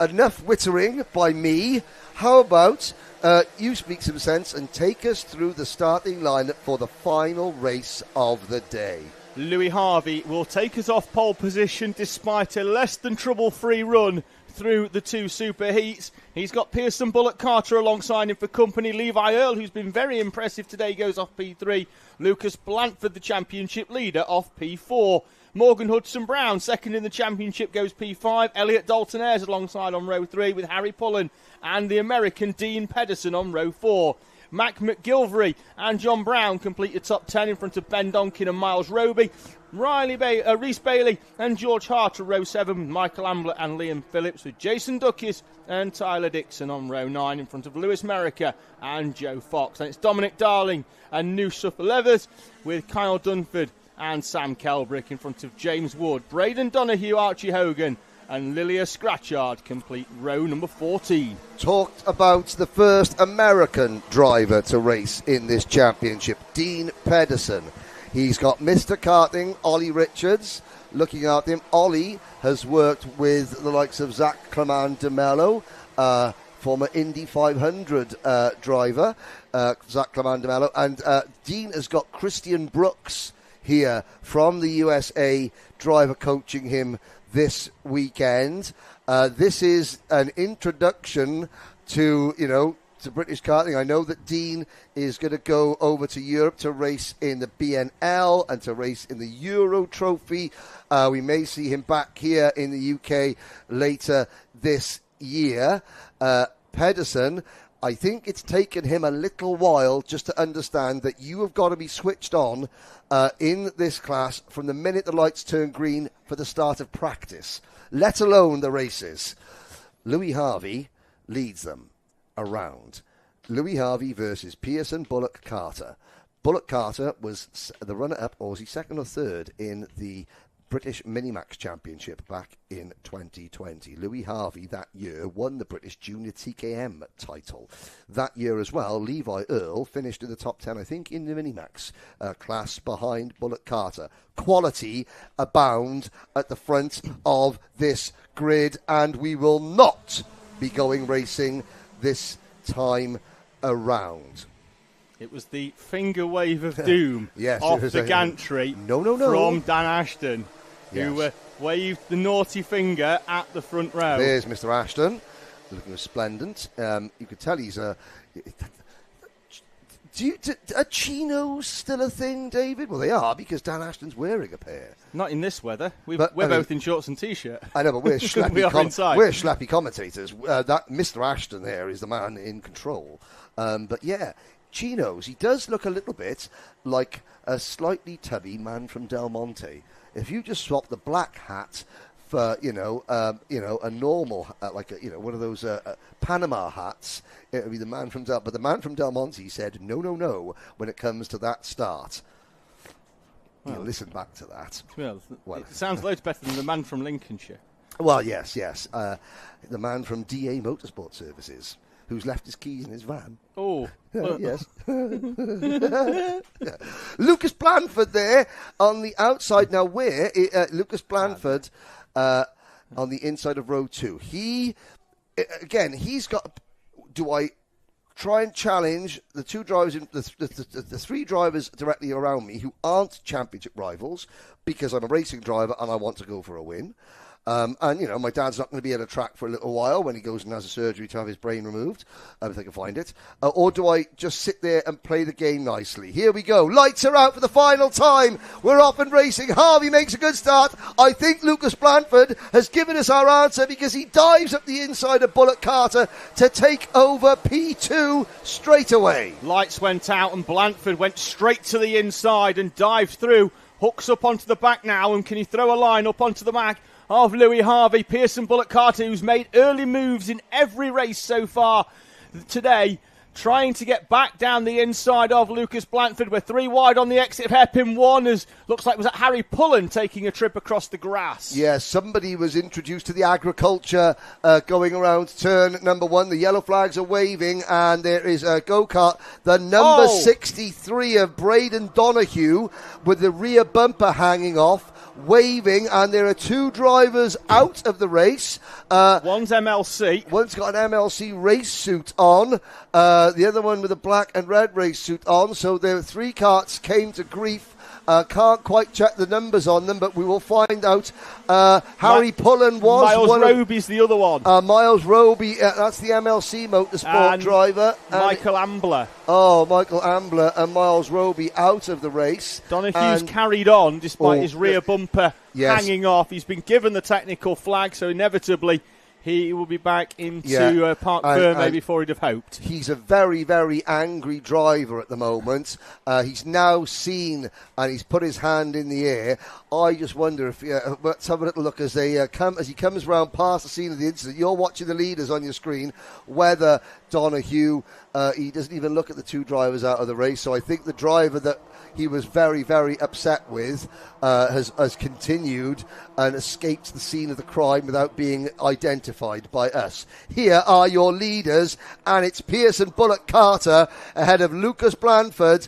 enough wittering by me. How about you speak some sense and take us through the starting lineup for the final race of the day? Louis Harvey will take us off pole position despite a less than trouble-free run through the two super heats. He's got Pearson Bullock-Carter alongside him for company. Levi Earle, who's been very impressive today, goes off P3. Lucas Blanford, the championship leader, off P4. Morgan Hudson-Brown, second in the championship, goes P5. Elliot Dalton-Ayres alongside on row 3 with Harry Pullen and the American Dean Pedersen on row 4. Mac McGilvery and John Brown complete the top 10 in front of Ben Donkin and Miles Roby. Rhys Bailey and George Hart are row 7, Michael Ambler and Liam Phillips, with Jason Duckis and Tyler Dixon on row 9 in front of Lewis Merica and Joe Fox. And it's Dominic Darling and New Suffer Leathers with Kyle Dunford and Sam Kelbrick in front of James Wood. Braden Donoghue, Archie Hogan and Lilia Scratchard complete row number 14. Talked about the first American driver to race in this championship, Dean Pedersen. He's got Mr. Karting, Ollie Richards, looking after him. Ollie has worked with the likes of Zach Clement de Mello, former Indy 500 driver, Zach Clement de Mello. And Dean has got Christian Brooks here from the USA, driver coaching him this weekend. This is an introduction to British karting. I know that Dean is going to go over to Europe to race in the BNL and to race in the Euro Trophy. We may see him back here in the UK later this year. Pedersen, I think it's taken him a little while just to understand that you have got to be switched on in this class from the minute the lights turn green for the start of practice, let alone the races. Louis Harvey leads them around. Louis Harvey versus Pearson Bullock-Carter. Bullock-Carter was the runner-up, or was he second or third in the British Minimax Championship back in 2020. Louis Harvey that year won the British Junior TKM title. That year as well, Levi Earle finished in the top 10, I think, in the Minimax class behind Bullock-Carter. Quality abound at the front of this grid, and we will not be going racing this time around. It was the finger wave of doom yes, off the gantry from Dan Ashton, who waved the naughty finger at the front row. There's Mr. Ashton, looking resplendent. You could tell he's a... Are chinos still a thing, David? Well, they are, because Dan Ashton's wearing a pair. Not in this weather. We're both in shorts and T-shirt. I know, but we're schlappy commentators. That Mr. Ashton there is the man in control. But yeah, chinos. He does look a little bit like a slightly tubby man from Del Monte. If you just swap the black hat for a normal one of those Panama hats, it would be the man from Del. But the man from Del Monte said no when it comes to that start. Well, listen back to that. Well, it sounds loads better than the man from Lincolnshire. Well, yes. The man from DA Motorsport Services, who's left his keys in his van. Oh. Yes. Lucas Blanford there on the outside. Now, where Lucas Blanford on the inside of row 2. He's got... Do I try and challenge the two drivers, the three drivers directly around me who aren't championship rivals, because I'm a racing driver and I want to go for a win? And my dad's not going to be at a track for a little while when he goes and has a surgery to have his brain removed, if I can find it. Or do I just sit there and play the game nicely? Here we go. Lights are out for the final time. We're off and racing. Harvey makes a good start. I think Lucas Blanford has given us our answer, because he dives up the inside of Bullock-Carter to take over P2 straight away. Lights went out and Blanford went straight to the inside and dived through. Hooks up onto the back now, and can he throw a line up onto the back of Louis Harvey? Pearson Bullock-Carter, who's made early moves in every race so far today, trying to get back down the inside of Lucas Blanford. We're 3 wide on the exit of hairpin 1, as looks like was that Harry Pullen taking a trip across the grass. Yeah, somebody was introduced to the agriculture going around turn number 1. The yellow flags are waving, and there is a go-kart. The number 63 of Braden Donoghue with the rear bumper hanging off waving, and there are 2 drivers out of the race. One's MLC. One's got an MLC race suit on, the other one with a black and red race suit on. So there were 3 karts came to grief. Can't quite check the numbers on them, but we will find out. Harry Pullen was Miles one. Roby's the other one. Miles Roby, that's the MLC Motorsport and driver. Michael Ambler. Oh, Michael Ambler and Miles Roby out of the race. Donohue's carried on despite his rear bumper hanging off. He's been given the technical flag, so inevitably he will be back into Park Ferme before he'd have hoped. He's a very, very angry driver at the moment. He's now seen and he's put his hand in the air. I just wonder if let's have a little look as they as he comes round past the scene of the incident. You're watching the leaders on your screen. Whether Donohue, he doesn't even look at the 2 drivers out of the race. So I think the driver that he was very, very upset with has continued and escaped the scene of the crime without being identified by us. Here are your leaders, and it's Pearson Bullock-Carter ahead of Lucas Blanford,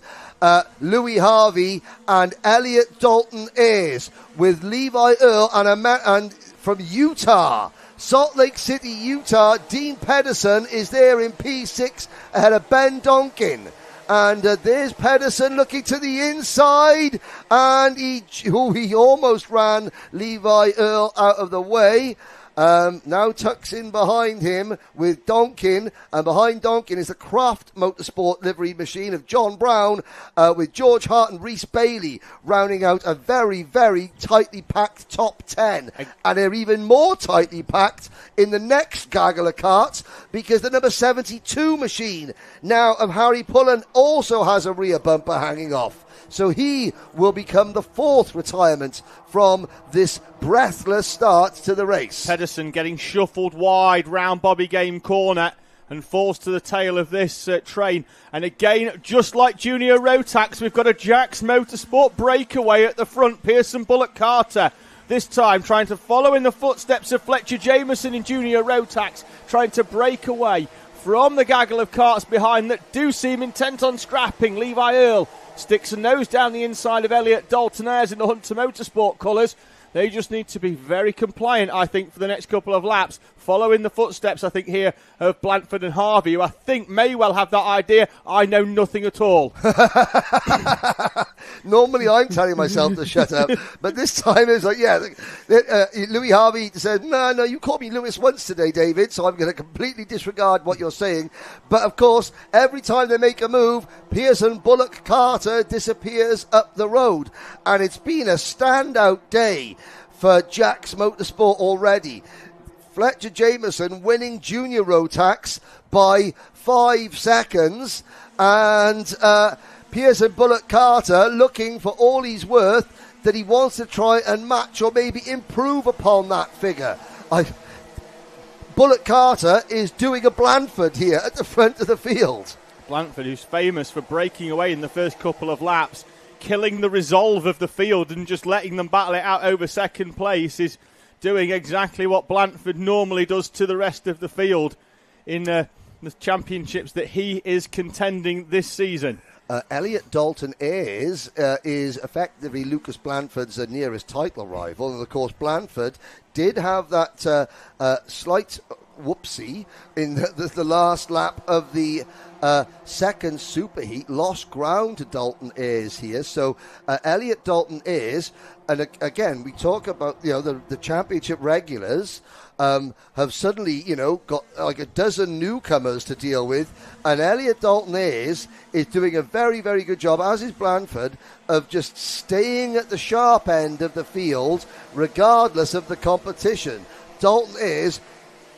Louis Harvey and Elliot Dalton Ayres, with Levi Earle and from Utah, Salt Lake City, Utah, Dean Pedersen is there in P6 ahead of Ben Donkin. And there's Pedersen looking to the inside, and he almost ran Levi Earle out of the way. Now tucks in behind him with Donkin, and behind Donkin is the Kraft Motorsport livery machine of John Brown, with George Hart and Rhys Bailey rounding out a very, very tightly packed top 10. And they're even more tightly packed in the next gaggle of karts, because the number 72 machine now of Harry Pullen also has a rear bumper hanging off. So he will become the 4th retirement from this breathless start to the race. Pedersen getting shuffled wide round Bobby Game corner and falls to the tail of this train. And again, just like Junior Rotax, we've got a Jax Motorsport breakaway at the front. Pearson Bullock-Carter this time trying to follow in the footsteps of Fletcher Jameson in Junior Rotax, trying to break away from the gaggle of karts behind that do seem intent on scrapping. Levi Earle sticks a nose down the inside of Elliot Dalton Ayres in the Hunter Motorsport colours. They just need to be very compliant, I think, for the next couple of laps. Follow in the footsteps, I think, here of Blanford and Harvey, who I think may well have that idea. I know nothing at all. Normally I'm telling myself to shut up, but this time it's like, Louis Harvey said, no, you called me Lewis once today, David, so I'm going to completely disregard what you're saying. But of course, every time they make a move, Pearson Bullock-Carter disappears up the road. And it's been a standout day for Jax Motorsport already. Fletcher Jameson winning Junior Rotax by 5 seconds, and Pearson Bullock-Carter looking for all he's worth, that he wants to try and match or maybe improve upon that figure. Bullock-Carter is doing a Blanford here at the front of the field. Blanford, who's famous for breaking away in the first couple of laps, killing the resolve of the field and just letting them battle it out over second place, is doing exactly what Blanford normally does to the rest of the field in the championships that he is contending this season. Elliot Dalton Ayres is effectively Lucas Blanford's nearest title rival, and of course Blanford did have that slight whoopsie in the last lap of the second superheat, lost ground to Dalton Ayres here. So Elliot Dalton Ayres, and again we talk about the championship regulars have suddenly got like a dozen newcomers to deal with, and Elliot Dalton Ayres is doing a very, very good job, as is Blanford, of just staying at the sharp end of the field regardless of the competition. Dalton Ayres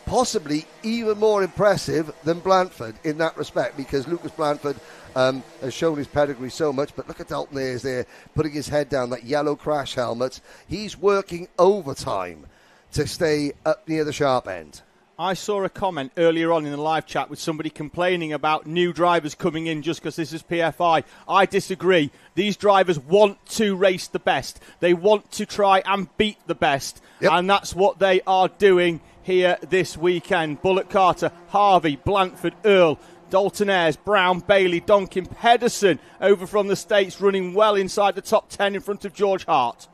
possibly even more impressive than Blanford in that respect, because Lucas Blanford has shown his pedigree so much, but look at Dalton Ayres there putting his head down, that yellow crash helmet. He's working overtime to stay up near the sharp end. I saw a comment earlier on in the live chat with somebody complaining about new drivers coming in just because this is PFI. I disagree. These drivers want to race the best. They want to try and beat the best. Yep. And that's what they are doing here this weekend. Bullock-Carter, Harvey, Blanford, Earle, Dalton Ayres, Brown, Bailey, Donkin, Pedersen over from the States, running well inside the top 10 in front of George Hart.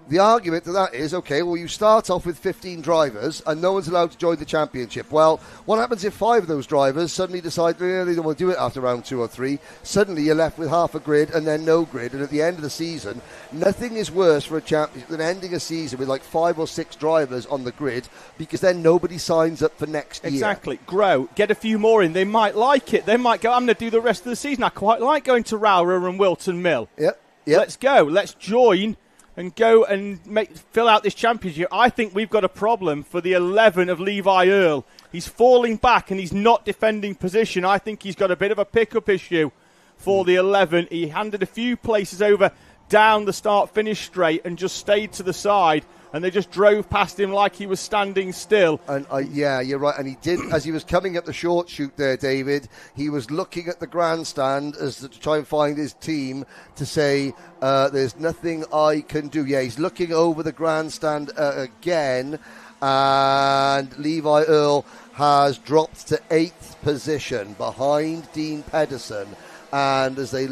The argument to that is, okay, well, you start off with 15 drivers and no one's allowed to join the championship. Well, what happens if 5 of those drivers suddenly decide they don't want to do it after round 2 or 3? Suddenly you're left with half a grid and then no grid. And at the end of the season, nothing is worse for a champion than ending a season with like 5 or 6 drivers on the grid, because then nobody signs up for next year. Exactly. Grow. Get a few more in. They might like it. They might go, I'm going to do the rest of the season. I quite like going to Rowra and Wilton Mill. Yep. Let's go. Let's join and go and fill out this championship. I think we've got a problem for the 11 of Levi Earl. He's falling back and he's not defending position. I think he's got a bit of a pickup issue for the 11. He handed a few places over down the start-finish straight and just stayed to the side, and they just drove past him like he was standing still. And yeah, you're right. And he did, as he was coming up the short chute there, David, he was looking at the grandstand to try and find his team to say, there's nothing I can do. Yeah, he's looking over the grandstand again, and Levi Earl has dropped to 8th position behind Dean Pedersen. And as they,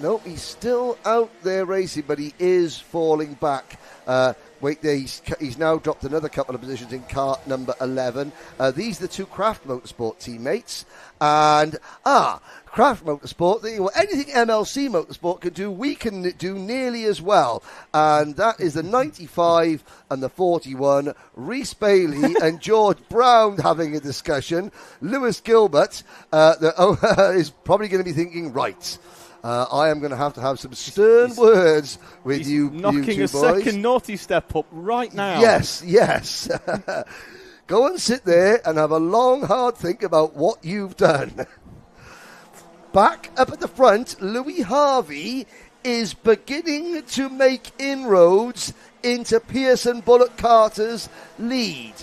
no, he's still out there racing, but he is falling back. Wait there, he's now dropped another couple of positions in kart number 11. These are the 2 Craft Motorsport teammates. And, Craft Motorsport, anything MLC Motorsport can do, we can do nearly as well. And that is the 95 and the 41. Rhys Bailey and George Brown having a discussion. Lewis Gilbert is probably going to be thinking, right, I am going to have some stern words with you, knocking you two a boys. Second naughty step up right now. Yes. Go and sit there and have a long, hard think about what you've done. Back up at the front, Louis Harvey is beginning to make inroads into Pearson Bullock-Carter's lead.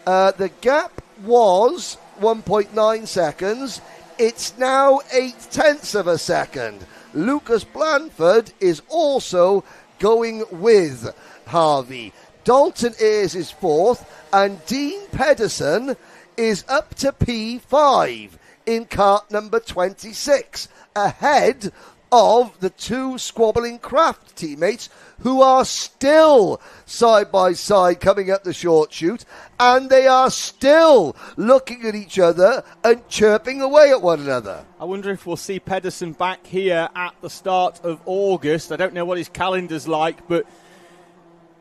The gap was 1.9 seconds. It's now 0.8 of a second. Lucas Blanford is also going with Harvey. Dalton Ayres is 4th, and Dean Pedersen is up to P5 in kart number 26, ahead of the 2 squabbling Craft teammates who are still side by side coming up the short chute, and they are still looking at each other and chirping away at one another. I wonder if we'll see Pedersen back here at the start of August. I don't know what his calendar's like, but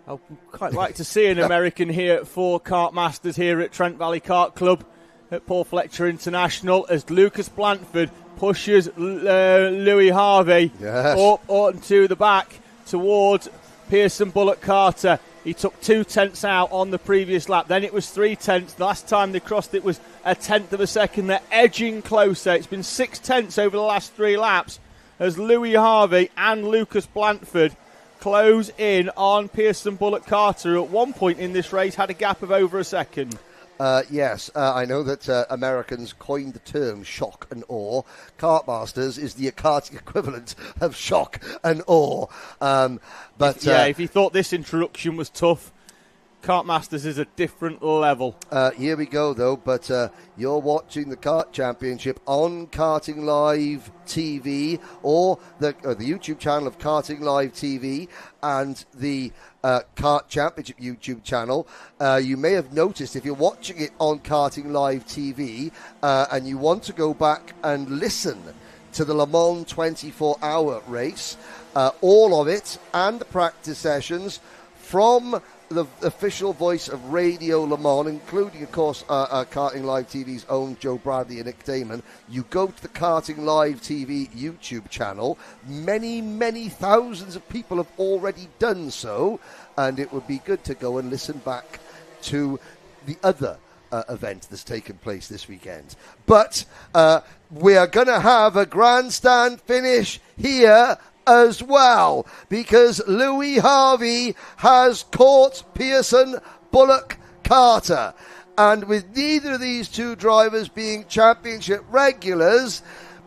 I'd quite like to see an American here for Kart Masters here at Trent Valley Kart Club at Paul Fletcher International, as Lucas Blanford pushes Louis Harvey up onto the back towards Pearson Bullock-Carter. He took 2/10 out on the previous lap. Then it was 3/10. The last time they crossed it was 1/10 of a second. They're edging closer. It's been 6/10 over the last 3 laps as Louis Harvey and Lucas Blanford close in on Pearson Bullock-Carter, who at one point in this race had a gap of over a second. Yes, I know that Americans coined the term shock and awe. Kartmasters is the karting equivalent of shock and awe. If you thought this introduction was tough, Kartmasters is a different level. Here we go, though, but you're watching the Kart Championship on Karting Live TV, or the YouTube channel of Karting Live TV and the Kart Championship YouTube channel. You may have noticed, if you're watching it on Karting Live TV and you want to go back and listen to the Le Mans 24-hour race, all of it and the practice sessions from the official voice of Radio Le Mans, including, of course, Karting Live TV's own Joe Bradley and Nick Damon. You go to the Karting Live TV YouTube channel. Many, many thousands of people have already done so, and it would be good to go and listen back to the other event that's taken place this weekend. But we are going to have a grandstand finish here as well, because Louis Harvey has caught Pearson Bullock-Carter, and with neither of these 2 drivers being championship regulars,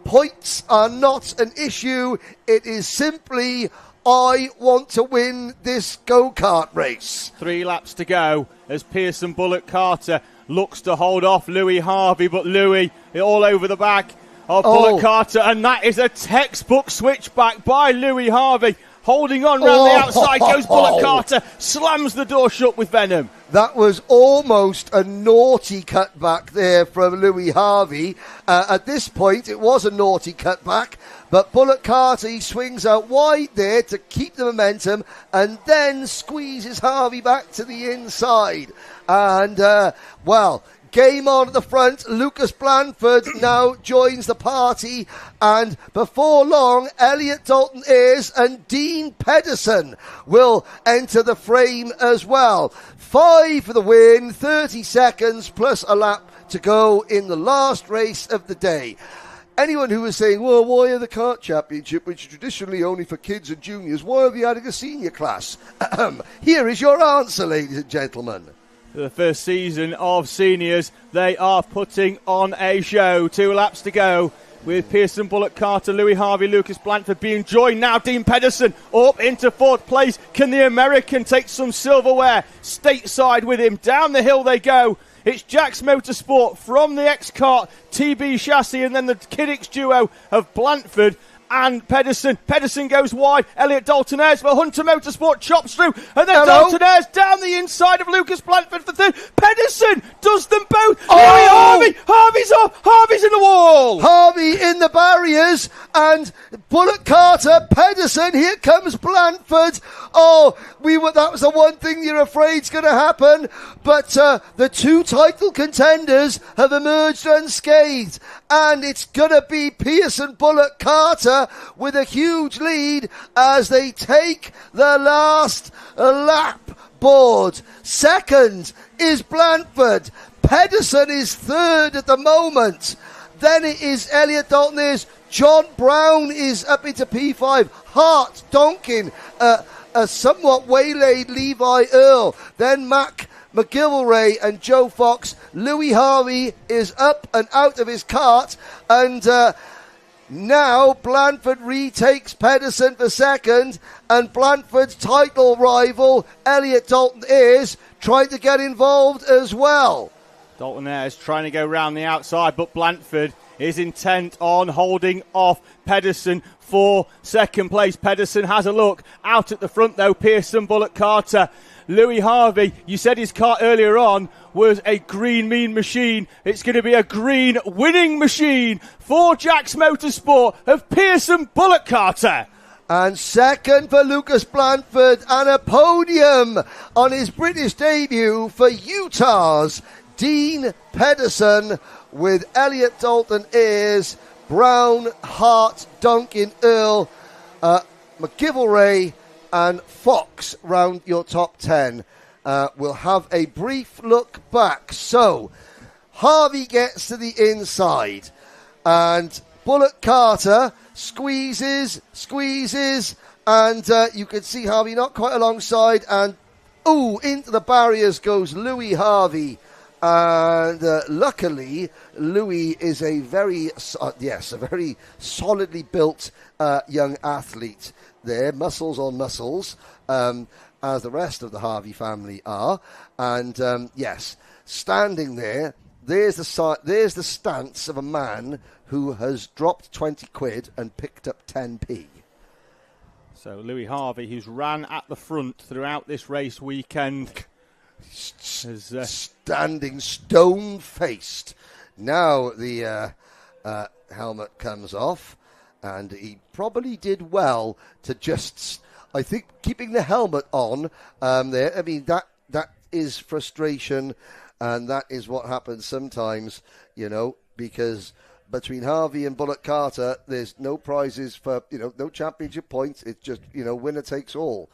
points are not an issue. It is simply, I want to win this go-kart race. 3 laps to go as Pearson Bullock-Carter looks to hold off Louis Harvey, but Louis all over the back of Bullock-Carter, and that is a textbook switchback by Louis Harvey. Holding on round the outside goes Bullock-Carter, slams the door shut with venom. That was almost a naughty cutback there from Louis Harvey. At this point, it was a naughty cutback, but Bullock-Carter, he swings out wide there to keep the momentum and then squeezes Harvey back to the inside. And, game on at the front. Lucas Blanford now joins the party, and before long, Elliot Dalton-Ayres and Dean Pedersen will enter the frame as well. 5 for the win, 30 seconds plus a lap to go in the last race of the day. Anyone who was saying, well, why are the Kart Championship, which is traditionally only for kids and juniors, why are they adding a senior class? Here is your answer, ladies and gentlemen. The first season of seniors, they are putting on a show. 2 laps to go with Pearson, Bullock-Carter, Louis Harvey, Lucas Blanford being joined now. Dean Pedersen up into 4th place. Can the American take some silverware stateside with him? Down the hill they go. It's Jack's Motorsport from the X-Kart TB chassis, and then the Kiddix duo of Blanford and Pedersen. Pedersen goes wide. Elliot Dalton-Ayres for Hunter Motorsport chops through. And then Dalton-Ayres down the inside of Lucas Blanford for 3rd. Pedersen does them both. Harvey! Harvey's off. Harvey's in the wall. Harvey in the barriers. And Bullock-Carter, Pedersen. Here comes Blanford. That was the one thing you're afraid's going to happen. But the 2 title contenders have emerged unscathed. And it's going to be Pearson Bullock-Carter with a huge lead as they take the last lap board. Second is Blanford. Pedersen is 3rd at the moment. Then it is Elliot Dalton-Ayres. John Brown is up into P5. Hart, Donkin, a somewhat waylaid Levi Earl. Then McGilvray and Joe Fox. Louis Harvey is up and out of his kart, and now Blanford retakes Pedersen for 2nd, and Blanford's title rival Elliot Dalton-Ayres tried to get involved as well. Dalton-Ayres trying to go round the outside, but Blanford is intent on holding off Pedersen for 2nd place. Pedersen has a look out at the front though. Pearson, Bullock-Carter, Louis Harvey, you said his car earlier on was a green mean machine. It's going to be a green winning machine for Jack's Motorsport of Pearson, Bullock-Carter. And 2nd for Lucas Blanford, and a podium on his British debut for Utah's Dean Pedersen, with Elliot Dalton-Ayres, Brown, Hart, Duncan, Earl, McGilvray and Fox round your top 10. We'll have a brief look back. So, Harvey gets to the inside, and Bullock-Carter squeezes, and you can see Harvey not quite alongside, and into the barriers goes Louis Harvey. And luckily, Louis is a very solidly built young athlete there, muscles on muscles, as the rest of the Harvey family are. And standing there, there's the stance of a man who has dropped 20 quid and picked up 10p. So Louis Harvey, who's ran at the front throughout this race weekend, standing stone-faced. Now the helmet comes off, and he probably did well to just, I think, keeping the helmet on there. I mean, that is frustration, and that is what happens sometimes, because between Harvey and Bullock-Carter, there's no prizes for, no championship points. It's just, winner takes all.